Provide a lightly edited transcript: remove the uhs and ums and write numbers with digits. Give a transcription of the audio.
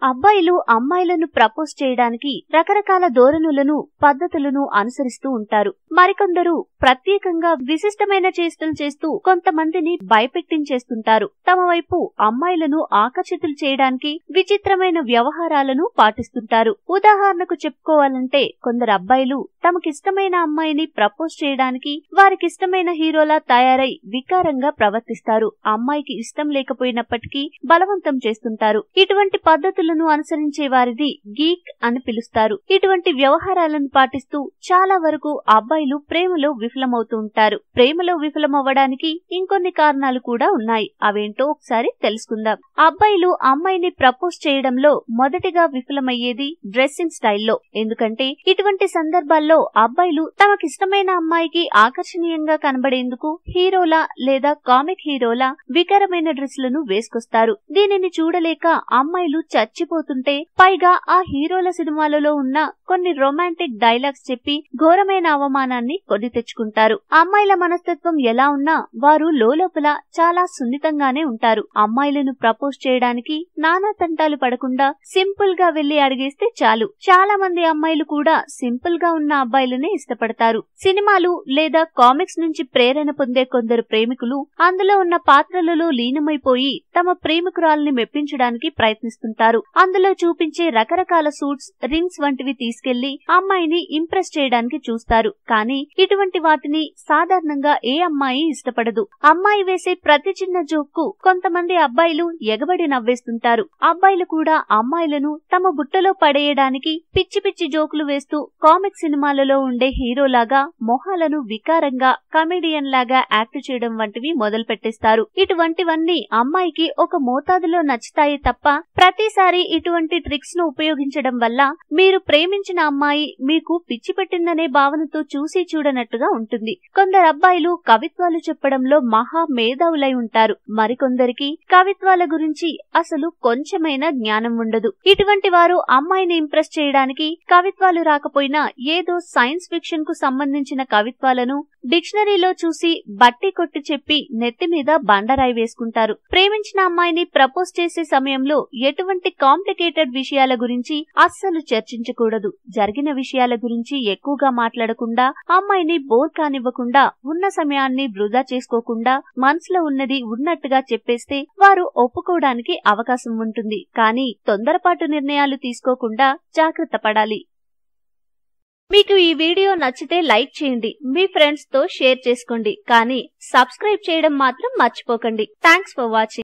అబ్బాయిలు అమ్మాయిలను ప్రపోజ్ చేయడానికి రకరకాల ధోరణులను పద్ధతులను అనుసరిస్తూ ఉంటారు. మరికొందరు ప్రత్యేకంగా విశిష్టమైన చేష్టలు చేస్తూ కొంతమందిని భయపెట్టించేస్తుంటారు. తమ వైపు అమ్మాయిలను ఆకర్షితులు చేయడానికి విచిత్రమైన వ్యవహారాలను పాటిస్తుంటారు. ఉదాహరణకు చెప్పుకోవాలంటే కొందరు అబ్బాయిలు తమకిష్టమైన అమ్మాయిని ప్రపోజ్ చేయడానికి వారికిష్టమైన హీరోలా తయారై వికారంగా ప్రవర్తిస్తారు. అమ్మాయికి ఇష్టం లేకపోయినప్పటికీ బలవంతం చేస్తుంటారు. ఇటువంటి పద్ధతులను అనుసరించే వారిది గీక్ అని పిలుస్తారు. ఇటువంటి వ్యవహారాలను పాటిస్తూ చాలా వరకు అబ్బాయిలు ప్రేమలో విఫలమవుతూ ఉంటారు. ప్రేమలో విఫలమవ్వడానికి ఇంకొన్ని కారణాలు కూడా ఉన్నాయి. అవేంటో ఒకసారి తెలుసుకుందాం. అబ్బాయిలు అమ్మాయిని ప్రపోజ్ చేయడంలో మొదటిగా విఫలమయ్యేది డ్రెస్సింగ్ స్టైల్లో. ఎందుకంటే ఇటువంటి సందర్భాల్లో అబ్బాయిలు తమకిష్టమైన అమ్మాయికి ఆకర్షణీయంగా కనబడేందుకు హీరోలా లేదా కామిక్ హీరోలా వికారమైన డ్రెస్సులను వేసుకొస్తారు. దీనిని చూడలేక అమ్మాయిలు చచ్చిపోతుంటే పైగా ఆ హీరోల సినిమాలలో ఉన్న కొన్ని రొమాంటిక్ డైలాగ్స్ చెప్పి ఘోరమైన అవమానాన్ని కొని తెచ్చుకుంటారు. అమ్మాయిల మనస్తత్వం ఎలా ఉన్నా వారు లోలోపల చాలా సున్నితంగానే ఉంటారు. అమ్మాయిలను ప్రపోజ్ చేయడానికి నానా తంటాలు పడకుండా సింపుల్ గా వెళ్లి అడిగేస్తే చాలు. చాలా మంది అమ్మాయిలు కూడా సింపుల్ గా ఉన్న అబ్బాయిలనే ఇష్టపడతారు. సినిమాలు లేదా కామిక్స్ నుంచి ప్రేరణ పొందే కొందరు ప్రేమికులు అందులో ఉన్న పాత్రలలో లీనమైపోయి తమ ప్రేమికురాల్ని మెప్పించడానికి ప్రయత్నిస్తుంటారు. అందులో చూపించే రకరకాల సూట్స్, రింగ్స్ వంటివి తీసుకెళ్లి అమ్మాయిని ఇంప్రెస్ చేయడానికి చూస్తారు. కానీ ఇటువంటి వాటిని సాధారణంగా ఏ అమ్మాయి ఇష్టపడదు. అమ్మాయి వేసే ప్రతి చిన్న జోక్ కు కొంతమంది అబ్బాయిలు ఎగబడి నవ్వేస్తుంటారు. అబ్బాయిలు కూడా అమ్మాయిలను తమ బుట్టలో పడేయడానికి పిచ్చి పిచ్చి జోకులు వేస్తూ కామిక్ సినిమాలలో ఉండే హీరోలాగా మొహాలను వికారంగా కమెడియన్ లాగా యాక్ట్ చేయడం వంటివి మొదలు పెట్టేస్తారు. ఇటువంటివన్నీ అమ్మాయికి ఒక మోతాదులో నచ్చుతాయి తప్ప ప్రతిసారి ఇటువంటి ట్రిక్స్ ను ఉపయోగించడం వల్ల మీరు ప్రేమించిన అమ్మాయి మీకు పిచ్చి పెట్టిందనే భావనతో చూసి చూడనట్టుగా ఉంటుంది. కొందరు అబ్బాయిలు కవిత్వాలు చెప్పడంలో మహా మేధావులై ఉంటారు. మరికొందరికి కవిత్వాల గురించి అసలు కొంచెమైనా జ్ఞానం ఉండదు. ఇటువంటి వారు అమ్మాయిని ఇంప్రెస్ చేయడానికి కవిత్వాలు రాకపోయినా ఏదో సైన్స్ ఫిక్షన్ కు సంబంధించిన కవిత్వాలను డిక్షనరీలో చూసి బట్టి కొట్టి చెప్పి నెత్తి మీద బండరాయి వేసుకుంటారు. ప్రేమించిన అమ్మాయిని ప్రపోజ్ చేసే సమయంలో ఎటువంటి కాంప్లికేటెడ్ విషయాల గురించి అస్సలు చర్చించకూడదు. జరిగిన విషయాల గురించి ఎక్కువగా మాట్లాడకుండా, అమ్మాయిని బోర్ కానివ్వకుండా, ఉన్న సమయాన్ని వృధా చేసుకోకుండా మనసులో ఉన్నది ఉన్నట్టుగా చెప్పేస్తే వారు ఒప్పుకోవడానికి అవకాశం ఉంటుంది. కానీ తొందరపాటు నిర్ణయాలు తీసుకోకుండా జాగ్రత్త పడాలి. మీకు ఈ వీడియో నచ్చితే లైక్ చేయండి, మీ ఫ్రెండ్స్ తో షేర్ చేసుకోండి. కానీ సబ్స్క్రైబ్ చేయడం మాత్రం మర్చిపోకండి. Thanks for watching.